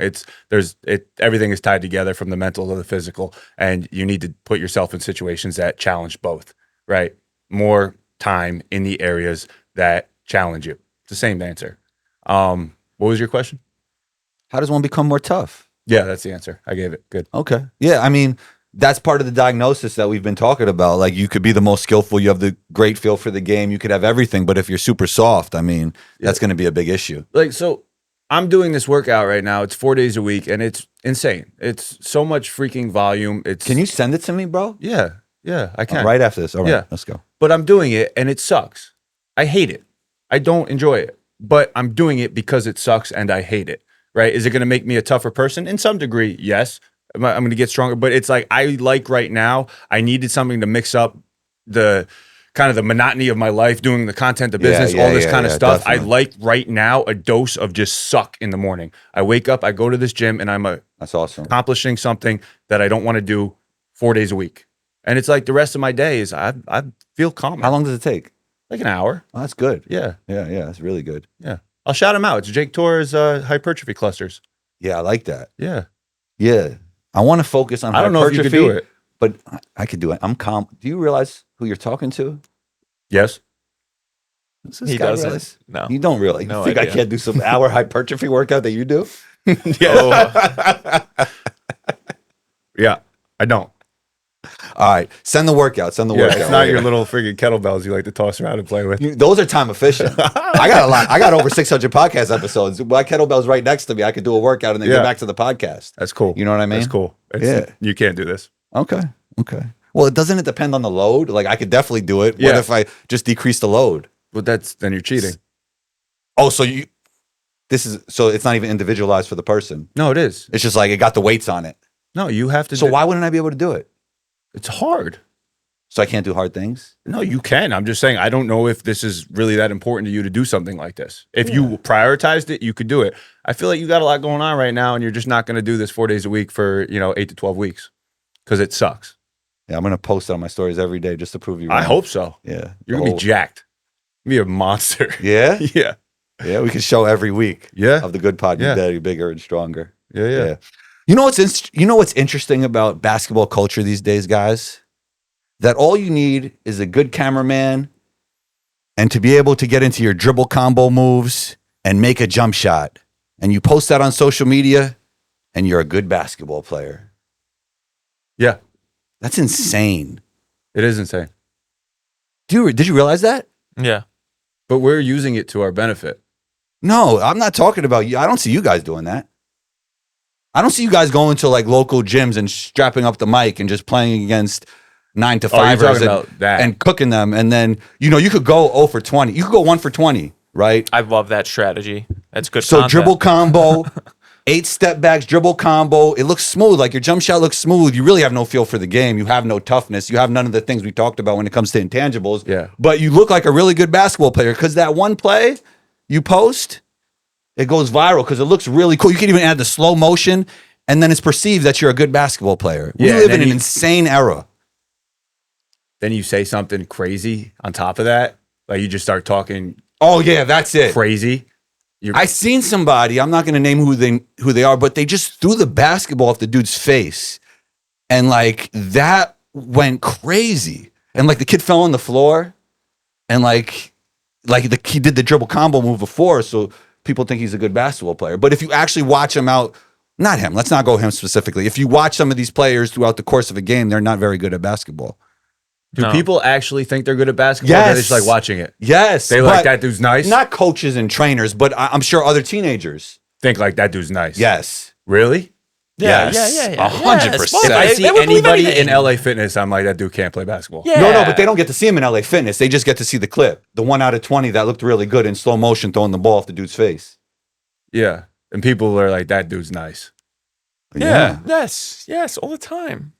Everything is tied together from the mental to the physical. And you need to put yourself in situations that challenge both, right? More time in the areas that challenge you. It's the same answer. What was your question? How does one become more tough? Yeah, that's the answer. I gave it. Good. Okay. Yeah, I mean, that's part of the diagnosis that we've been talking about. Like, you could be the most skillful, you have the great feel for the game, you could have everything, but if you're super soft, I mean, that's going to be a big issue. Like, so I'm doing this workout right now. It's 4 days a week, and it's insane. It's so much freaking volume. Can you send it to me, bro? Yeah, I can. Right after this. All right, Yeah. let's go. But I'm doing it, and it sucks. I hate it. I don't enjoy it, but I'm doing it because it sucks, and I hate it. Right? Is it going to make me a tougher person? In some degree, yes. I'm going to get stronger, but it's like right now, I needed something to mix up the kind of the monotony of my life, doing the content, the business, all this kind of stuff. definitely. I like right now a dose of just suck in the morning. I wake up, I go to this gym, and I'm That's awesome. accomplishing something that I don't want to do 4 days a week. And it's like the rest of my day is I feel calm. How long does it take? Like an hour. Oh, that's good. Yeah. Yeah, that's really good. Yeah. I'll shout him out. It's Jake Torres hypertrophy clusters. Yeah, I like that. Yeah. Yeah. I want to focus on I don't know if you could do it. but I could do it. I'm calm. Do you realize who you're talking to? Yes. Does this He guy doesn't. realize? No. You don't really. No You think I idea. can't do some hour hypertrophy workout that you do? Yeah. I don't. All right. Send the workout. Send the Yeah, workout. it's not your little friggin' kettlebells you like to toss around and play with. Those are time efficient. I got a lot. I got over 600 podcast episodes. My kettlebell's right next to me. I could do a workout and then Yeah. get back to the podcast. That's cool. You know what I mean? That's cool. Yeah. You can't do this. Okay. Well, doesn't it depend on the load? Like, I could definitely do it. What Yeah. if I just decrease the load? But then you're cheating. Oh, so it's not even individualized for the person. No, it is. It's just like it got the weights on it. No, you have to So do why wouldn't I be able to do it? It's hard. So I can't do hard things? No, you can. I'm just saying, I don't know if this is really that important to you to do something like this. If you prioritized it, you could do it. I feel like you got a lot going on right now, and you're just not going to do this 4 days a week for 8 to 12 weeks because it sucks. Yeah, I'm going to post it on my stories every day just to prove you wrong. I hope so. Yeah. You're going to be jacked. You're going to be a monster. Yeah? Yeah. Yeah, we can show every week Yeah. of the good pod. Yeah. You're bigger and stronger. Yeah. You know what's interesting about basketball culture these days, guys? That all you need is a good cameraman and to be able to get into your dribble combo moves and make a jump shot. And you post that on social media and you're a good basketball player. Yeah. That's insane. It is insane. Did you realize that? Yeah. But we're using it to our benefit. No, I'm not talking about you. I don't see you guys doing that. I don't see you guys going to like local gyms and strapping up the mic and just playing against 9 to 5ers talking about that. and cooking them. And then, you could go 0 for 20. You could go 1 for 20, right? I love that strategy. That's good. So content. dribble combo, 8 step backs, dribble combo. It looks smooth. Like your jump shot looks smooth. You really have no feel for the game. You have no toughness. You have none of the things we talked about when it comes to intangibles. Yeah. But you look like a really good basketball player because that one play you post, it goes viral because it looks really cool. You can even add the slow motion and then it's perceived that you're a good basketball player. We Yeah, live and in an then insane era. Then you say something crazy on top of that. Like you just start talking Oh yeah, that's it. crazy. I seen somebody, I'm not going to name who they are, but they just threw the basketball off the dude's face. And like that went crazy. And like the kid fell on the floor and he did the dribble combo move before, so people think he's a good basketball player. But if you actually watch him out, not him, let's not go him specifically. If you watch some of these players throughout the course of a game, they're not very good at basketball. Do No. people actually think they're good at basketball? Or Yes. they just like watching it. Yes. They like but that dude's nice. Not coaches and trainers, but I'm sure other teenagers. Think like that dude's nice. Yes. Really? Yeah, Yes. yeah. 100%. Yes, If I they see would believe anybody anything. in LA Fitness, I'm like, that dude can't play basketball. Yeah. No, but they don't get to see him in LA Fitness. They just get to see the clip. The 1 out of 20 that looked really good in slow motion throwing the ball off the dude's face. Yeah. And people are like, that dude's nice. Yeah. Yes, all the time.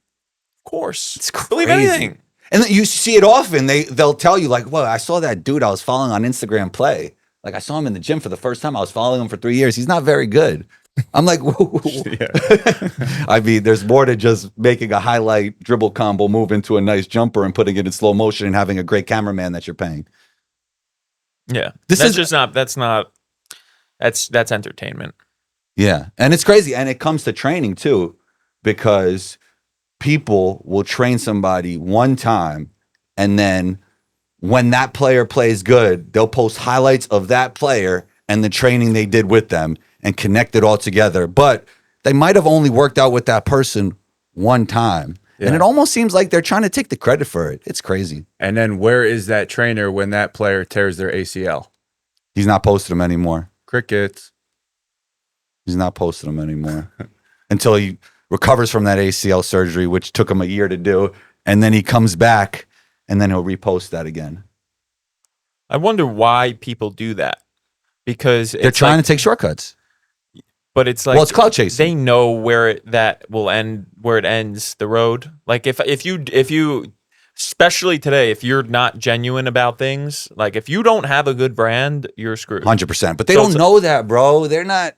Of course. It's crazy. Believe anything. And then you see it often. They'll tell you like, well, I saw that dude I was following on Instagram play. Like I saw him in the gym for the first time. I was following him for 3 years. He's not very good. I'm like, whoa. Yeah. I mean, there's more to just making a highlight dribble combo move into a nice jumper and putting it in slow motion and having a great cameraman that you're paying. Yeah. This That's is- just not that's entertainment. Yeah. And it's crazy. And it comes to training too, because people will train somebody one time and then when that player plays good, they'll post highlights of that player and the training they did with them and connect it all together. But they might have only worked out with that person one time. Yeah. And it almost seems like they're trying to take the credit for it. It's crazy. And then where is that trainer when that player tears their ACL? He's not posting them anymore. Crickets. He's not posting them anymore until he recovers from that ACL surgery, which took him a year to do. And then he comes back and then he'll repost that again. I wonder why people do that. Because They're it's trying like, to take shortcuts. but it's like Well, it's cloud chasing. they know where it ends the road. Like if you especially today, if you're not genuine about things, like if you don't have a good brand, you're screwed. 100%. But they So don't it's- know that, bro. They're not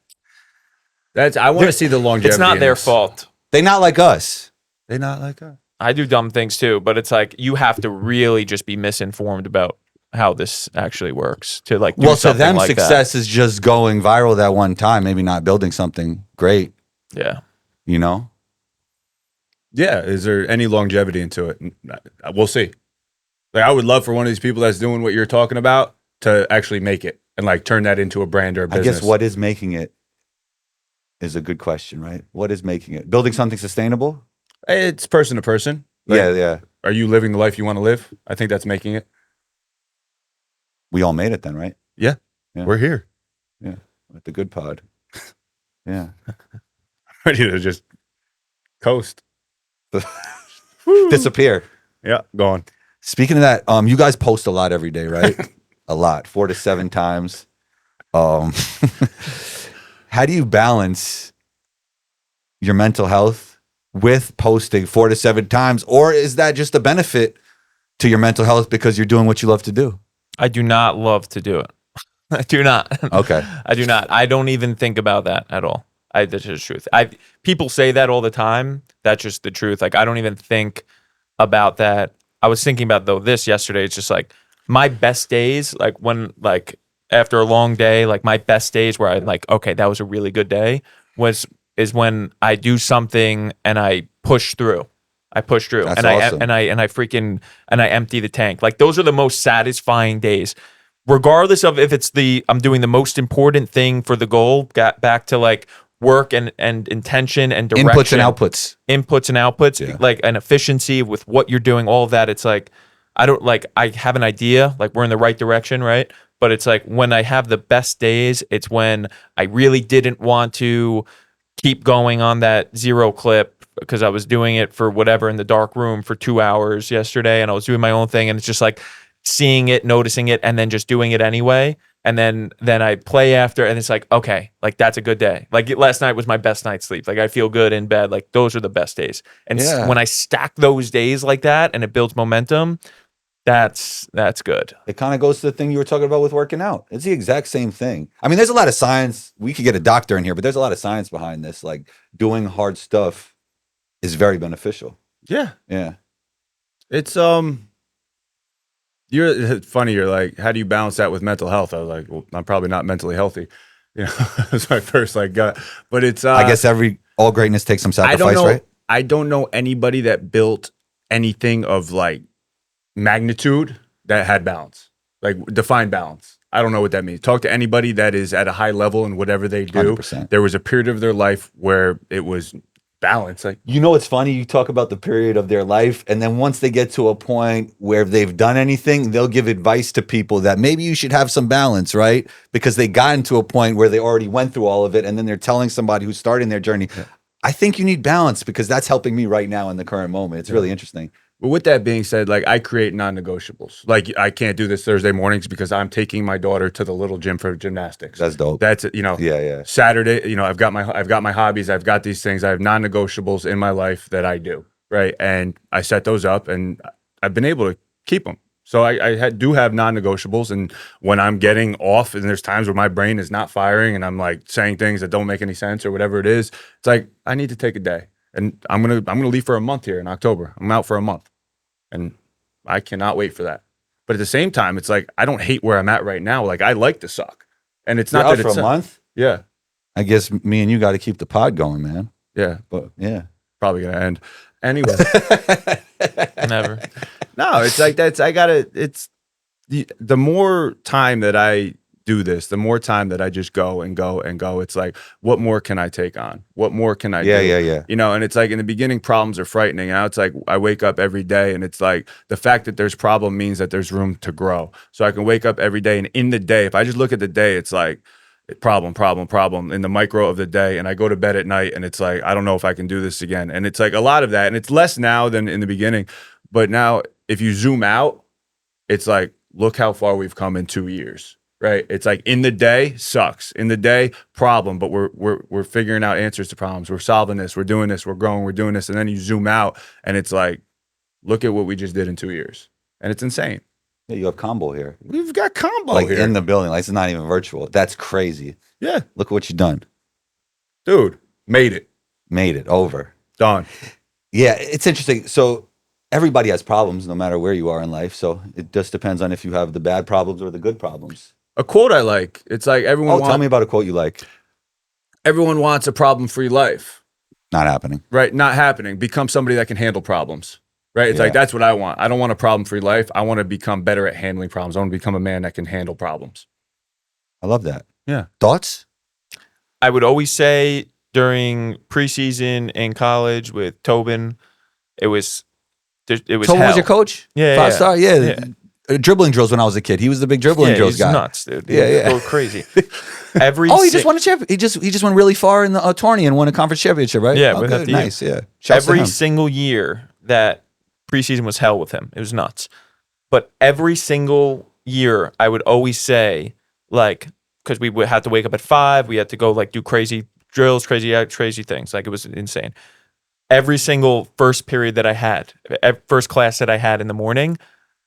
I want to see the longevity. It's not in their this. fault. they're not like us. They're not like us. I do dumb things too, but it's like you have to really just be misinformed about how this actually works to like do Well, to something them, like success is just going viral that one time, maybe not building something great, that. Yeah. you know? Yeah. Is there any longevity into it? We'll see. Like I would love for one of these people that's doing what you're talking about to actually make it and like turn that into a brand or a I business. guess what is making it is a good question, right? What is making it? Building something sustainable? It's person to person. Like, Yeah. Are you living the life you want to live? I think that's making it. We all made it then, right? Yeah. Yeah. We're here. With the good pod. Yeah. Ready to just coast. Disappear. Yeah. Go on. Speaking of that, you guys post a lot every day, right? A lot, 4 to 7 times. How do you balance your mental health with posting 4 to 7 times, or is that just a benefit to your mental health because you're doing what you love to do? I do not love to do it. I do not. Okay. I do not. I don't even think about that at all. That's just the truth. People say that all the time. That's just the truth. Like I don't even think about that. I was thinking about this yesterday. It's just like my best days, like when like after a long day, like my best days where I like, okay, that was a really good day is when I do something and I push through. I push through. That's and awesome. I empty the tank. Like those are the most satisfying days. Regardless of if it's I'm doing the most important thing for the goal, got back to like work and intention and direction. Inputs and outputs. Yeah. Like an efficiency with what you're doing, all of that. It's like, I have an idea, like we're in the right direction, right? But it's like when I have the best days, it's when I really didn't want to keep going on that zero clip because I was doing it for whatever in the dark room for 2 hours yesterday and I was doing my own thing and it's just like seeing it, noticing it, and then just doing it anyway. And then I play after and it's like, okay, like that's a good day. Like last night was my best night's sleep. Like I feel good in bed. Like those are the best days. And when I stack those days like that and it builds momentum, that's good. It kind of goes to the thing you were talking about with working out. It's the exact same thing. I mean, there's a lot of science. We could get a doctor in here, but there's a lot of science behind this. Like doing hard stuff is very beneficial. Yeah. Yeah. It's funny. You're like, how do you balance that with mental health? I was like, well, I'm probably not mentally healthy. You know, that's my first like gut. But it's I guess all greatness takes some sacrifice, right? I don't know anybody that built anything of like magnitude that had balance, like defined balance. I don't know what that means. Talk to anybody that is at a high level in whatever they do. 100%. There was a period of their life where it was balance. Like, you know, it's funny. You talk about the period of their life, and then once they get to a point where they've done anything, they'll give advice to people that maybe you should have some balance, right? Because they got into a point where they already went through all of it, and then they're telling somebody who's starting their journey, I think you need balance because that's helping me right now in the current moment. It's really interesting. But with that being said, like I create non-negotiables. Like I can't do this Thursday mornings because I'm taking my daughter to the little gym for gymnastics. That's dope. That's yeah. Saturday, I've got my hobbies. I've got these things. I have non-negotiables in my life that I do, right? And I set those up, and I've been able to keep them. So I do have non-negotiables, and when I'm getting off, and there's times where my brain is not firing, and I'm like saying things that don't make any sense or whatever it is, it's like I need to take a day. And I'm gonna leave for a month here in October. I'm out for a month, and I cannot wait for that. But at the same time, it's like I don't hate where I'm at right now. Like I like to suck, and it's You're not out that for it's a month. Yeah, I guess me and you got to keep the pod going, man. yeah, But yeah, probably gonna end anyway. Never. No, it's like that's It's the more time that I do this, the more time that I just go and go and go. It's like, what more can I take on? What more can I do? Yeah. And it's like in the beginning, problems are frightening. Now it's like I wake up every day, and it's like the fact that there's problem means that there's room to grow. So I can wake up every day, and in the day, if I just look at the day, it's like problem in the micro of the day, and I go to bed at night, and it's like I don't know if I can do this again. And it's like a lot of that, and it's less now than in the beginning. But now, if you zoom out, it's like look how far we've come in 2 years. Right, it's like in the day sucks. In the day, problem, but we're figuring out answers to problems. We're solving this. We're doing this. We're growing. We're doing this, and then you zoom out, and it's like, look at what we just did in 2 years, and it's insane. Yeah, you have combo here, We've got combo like here in the building. Like it's not even virtual. That's crazy. Yeah, Look what you've done. dude, made it, Made it over. done. Yeah, it's interesting. So everybody has problems, no matter where you are in life. So it just depends on if you have the bad problems or the good problems. A quote I like. It's like Tell me about a quote you like. everyone wants a problem-free life. Not happening. Right, not happening. Become somebody that can handle problems. Right, it's Yeah. like that's what I want. I don't want a problem-free life. I want to become better at handling problems. I want to become a man that can handle problems. I love that. Yeah. Thoughts? I would always say during preseason in college with Tobin, it was Tobin hell. was your coach? Yeah, 5-star? Yeah. Yeah. Dribbling drills when I was a kid. He was the big dribbling drills he's guy. nuts, dude. Yeah. Go crazy. Every Oh, he just won a champion. He just went really far in the tourney and won a conference championship, right? Yeah, oh, with good. FDU. Nice. Yeah. Shouts to every him. single year that preseason was hell with him. It was nuts. But every single year, I would always say, like, because we would have to wake up at 5, we had to go like do crazy drills, crazy things. Like it was insane. Every single first period that I had, first class that I had in the morning,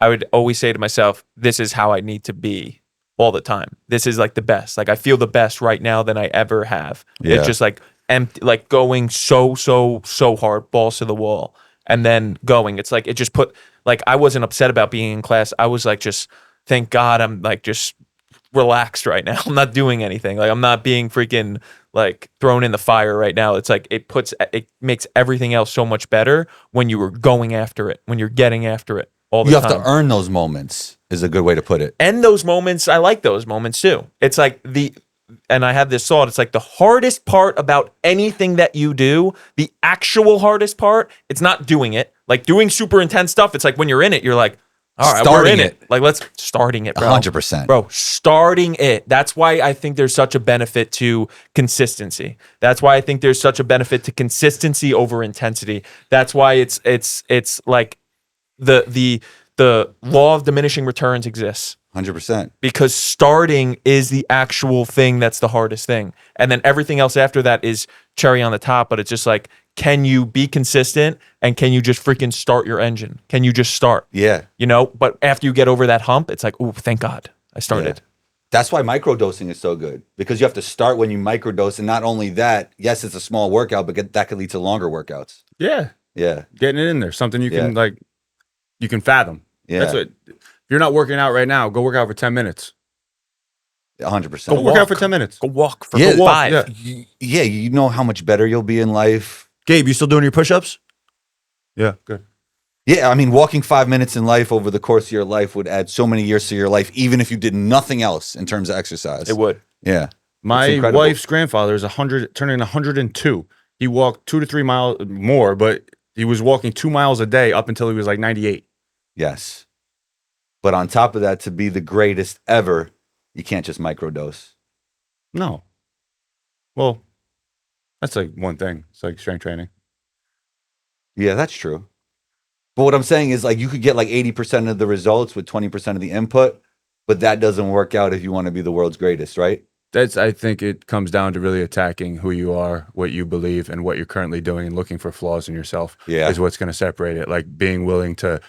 I would always say to myself, this is how I need to be all the time. This is like the best. Like I feel the best right now than I ever have. Yeah. It's just like empty, like going so hard, balls to the wall, and then going. It's like it just put, like I wasn't upset about being in class. I was like, just thank God I'm like just relaxed right now. I'm not doing anything. Like I'm not being freaking like thrown in the fire right now. It's like it makes everything else so much better when you were going after it, when you're getting after it all the You time. have to earn those moments is a good way to put it. And those moments, I like those moments too. It's like and I had this thought, it's like the hardest part about anything that you do, the actual hardest part, it's not doing it. Like doing super intense stuff, it's like when you're in it, you're like, all right, Starting we're in it. it. Like starting it, bro. 100%. Bro, starting it. That's why I think there's such a benefit to consistency. That's why I think there's such a benefit to consistency over intensity. That's why it's like the law of diminishing returns exists. 100%. Because starting is the actual thing that's the hardest thing. And then everything else after that is cherry on the top. But it's just like, can you be consistent and can you just freaking start your engine? Can you just start? Yeah. You know, but after you get over that hump, it's like, oh, thank God I started. Yeah. That's why microdosing is so good, because you have to start when you microdose. And not only that, yes, it's a small workout, but that could lead to longer workouts. Yeah. Yeah. Getting it in there. Something you can Yeah. you can fathom. Yeah. That's what, if you're not working out right now, go work out for 10 minutes. 100%. Go work out for 10 minutes. Go walk for Yeah, 5. yeah. Yeah. You know how much better you'll be in life. Gabe, you still doing your push-ups? Yeah, good. Yeah. I mean, walking 5 minutes in life over the course of your life would add so many years to your life, even if you did nothing else in terms of exercise. It would. Yeah. My incredible. wife's grandfather is 100, turning 102. He walked 2 to 3 miles more, but he was walking 2 miles a day up until he was like 98. Yes. But on top of that, to be the greatest ever, you can't just microdose. No. Well, that's like one thing. It's like strength training. Yeah, that's true. But what I'm saying is, like, you could get like 80% of the results with 20% of the input, but that doesn't work out if you want to be the world's greatest, right? I think it comes down to really attacking who you are, what you believe, and what you're currently doing, and looking for flaws in yourself. Yeah. Is what's going to separate it. Like being willing to,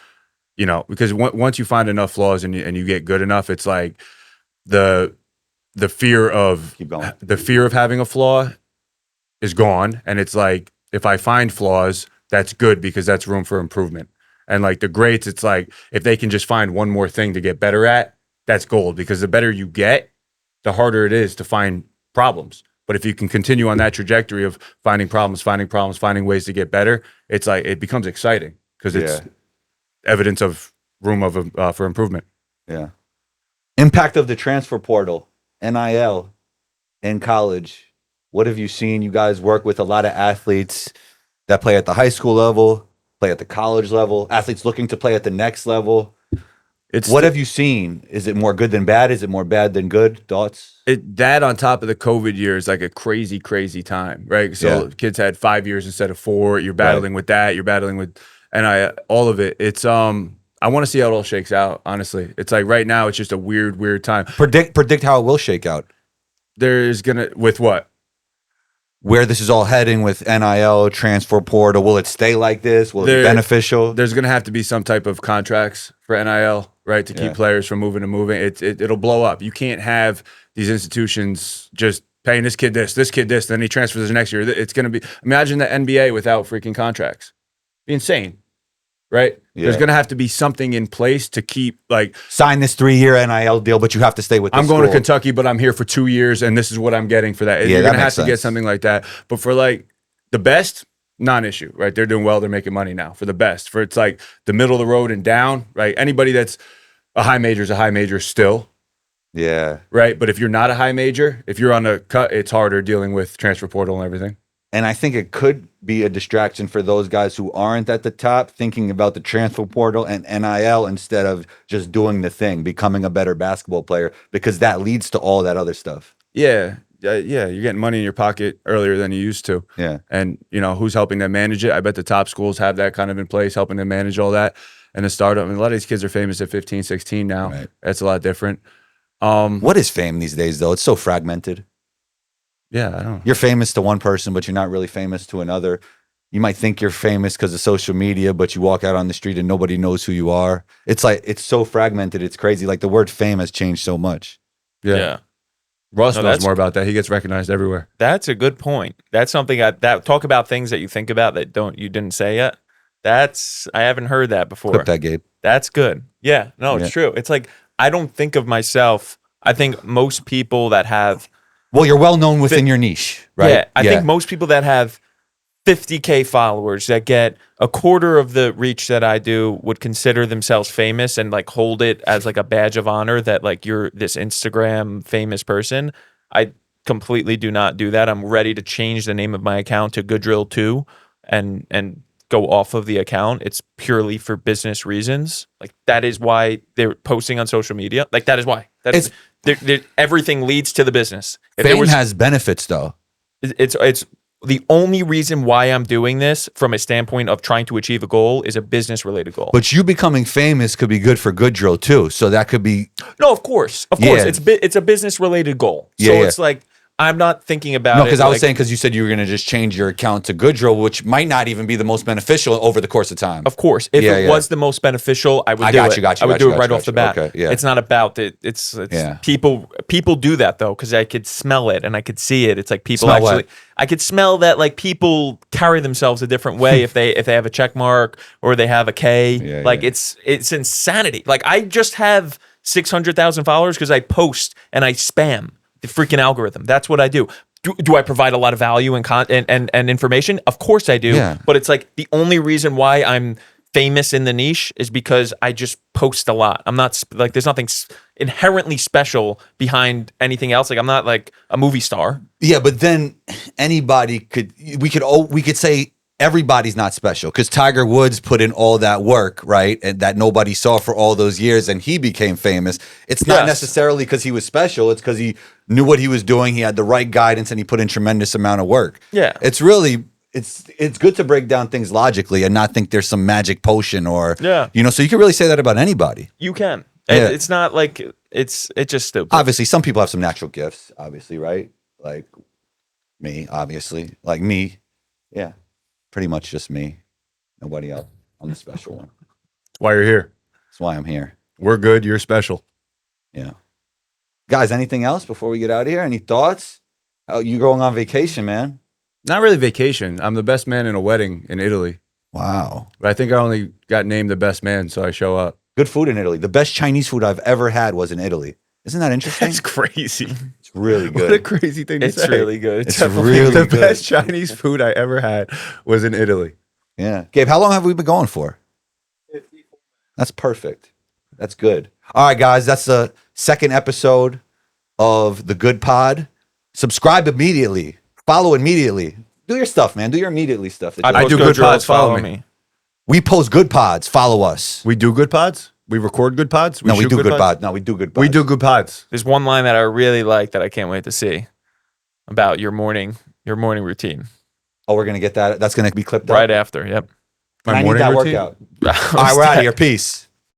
because once you find enough flaws and you get good enough, it's like the fear of Keep going. the fear of having a flaw is gone, and it's like if I find flaws, that's good because that's room for improvement. And like the greats, it's like if they can just find one more thing to get better at, that's gold, because the better you get, the harder it is to find problems. But if you can continue on that trajectory of finding problems, finding ways to get better, it's like it becomes exciting because it's evidence of room for improvement. Yeah. Impact of the transfer portal, NIL, in college. What have you seen? You guys work with a lot of athletes that play at the high school level, play at the college level, athletes looking to play at the next level. What have you seen? Is it more good than bad? Is it more bad than good? Thoughts? That on top of the COVID year is like a crazy time, right? So kids had 5 years instead of 4. You're battling with that. You're battling with, and all of it. It's I want to see how it all shakes out. Honestly, it's like right now it's just a weird time. Predict how it will shake out. There's with what? Where this is all heading with NIL, transfer portal. Will it stay like this? Will it be beneficial? There's going to have to be some type of contracts for NIL, right, to keep players from moving. It'll blow up. You can't have these institutions just paying this kid this, then he transfers the next year. It's going to be, imagine the NBA without freaking contracts. Be insane, right? Yeah. There's going to have to be something in place to keep like, sign this 3-year NIL deal, but you have to stay with. I'm going to Kentucky, but I'm here for 2 years, and this is what I'm getting for that. You're going to have to get something like that. But for like the best, non-issue, right? They're doing well. They're making money now. For the best, for it's like the middle of the road and down, right? Anybody that's a high major is a high major still. Yeah. Right. But if you're not a high major, if you're on a cut, it's harder dealing with transfer portal and everything. And I think it could be a distraction for those guys who aren't at the top, thinking about the transfer portal and NIL instead of just doing the thing, becoming a better basketball player, because that leads to all that other stuff. Yeah. You're getting money in your pocket earlier than you used to. Yeah. And, who's helping them manage it? I bet the top schools have that kind of in place, helping them manage all that. And the startup, a lot of these kids are famous at 15, 16 now. Right. That's a lot different. What is fame these days, though? It's so fragmented. Yeah, I don't know. You're famous to one person, but you're not really famous to another. you might think you're famous because of social media, but you walk out on the street and nobody knows who you are. It's like, it's so fragmented. It's crazy. Like the word fame has changed so much. Yeah. Russ No, knows that's- more about that. He gets recognized everywhere. That's a good point. That's something that talk about things that you think about that you didn't say yet. I haven't heard that before. Clip that, Gabe. That's good. Yeah, no, it's Yeah. true. It's like I don't think of myself. I think most people that have Well, you're well known within your niche, right? Yeah, I think most people that have 50K followers that get a quarter of the reach that I do would consider themselves famous and like hold it as like a badge of honor that like you're this Instagram famous person. I completely do not do that. I'm ready to change the name of my account to Goodrill 2 and go off of the account. It's purely for business reasons. Like that is why they're posting on social media. Like that is why. That is everything leads to the business. If there fame was- has benefits, though. it's the only reason why I'm doing this from a standpoint of trying to achieve a goal is a business related goal. But you becoming famous could be good for Goodrill too. So that could be No, of course, Yeah. it's a business related goal. So Yeah, it's like I'm not thinking about no, it. because I was like- saying because you said you were going to just change your account to Goodrill, which might not even be the most beneficial over the course of time. Of course, if Yeah, it yeah. was the most beneficial, I would I do got it. you, got you, I would got do you, it got right you, off the got bat. you. Okay, yeah. It's not about it. It's Yeah. people do that though because I could smell it and I could see it. It's like people Smell actually. what? I could smell that like people carry themselves a different way if they have a check mark or they have a K. Yeah, like yeah. it's insanity. Like I just have 600,000 followers because I post and I spam the freaking algorithm. That's what I do. Do I provide a lot of value and and information? Of course I do. Yeah. But it's like the only reason why I'm famous in the niche is because I just post a lot. I'm not like there's nothing inherently special behind anything else. Like I'm not like a movie star. Yeah, but then anybody we could say everybody's not special because Tiger Woods put in all that work, right? And that nobody saw for all those years and he became famous. It's not Yes. necessarily because he was special, it's because he knew what he was doing, he had the right guidance and he put in tremendous amount of work. Yeah. It's really it's good to break down things logically and not think there's some magic potion or Yeah. so you can really say that about anybody. You can. Yeah. It's not like it's just stupid. Obviously, some people have some natural gifts, obviously, right? Like me, obviously. Like me. Yeah. Pretty much just me. Nobody else. I'm the special one. That's why you're here. That's why I'm here. We're good. You're special. Yeah. Guys, anything else before we get out of here? Any thoughts? How you going on vacation, man? Not really vacation. I'm the best man in a wedding in Italy. Wow. But I think I only got named the best man, so I show up. Good food in Italy. The best Chinese food I've ever had was in Italy. Isn't that interesting? That's crazy. It's really What a good. crazy thing to It's say. really good. It's definitely really the good. best Chinese food I ever had was in Italy. Yeah. Gabe, how long have we been going for? 54. That's perfect. That's good. All right, guys. That's the second episode of The Good Pod. Subscribe immediately. Follow immediately. Do your stuff, man. Do your immediately stuff. that you I like. do post good drills, pods, follow me. We post good pods. Follow us. We do good pods? We record good pods? No, we shoot do good pods. No, we do good pods. We do good pods. There's one line that I really like that I can't wait to see about your morning routine. Oh, we're going to get that. That's going to be clipped Right up. after. Yep. And I need morning that routine? workout. All right, we're out of here. Peace.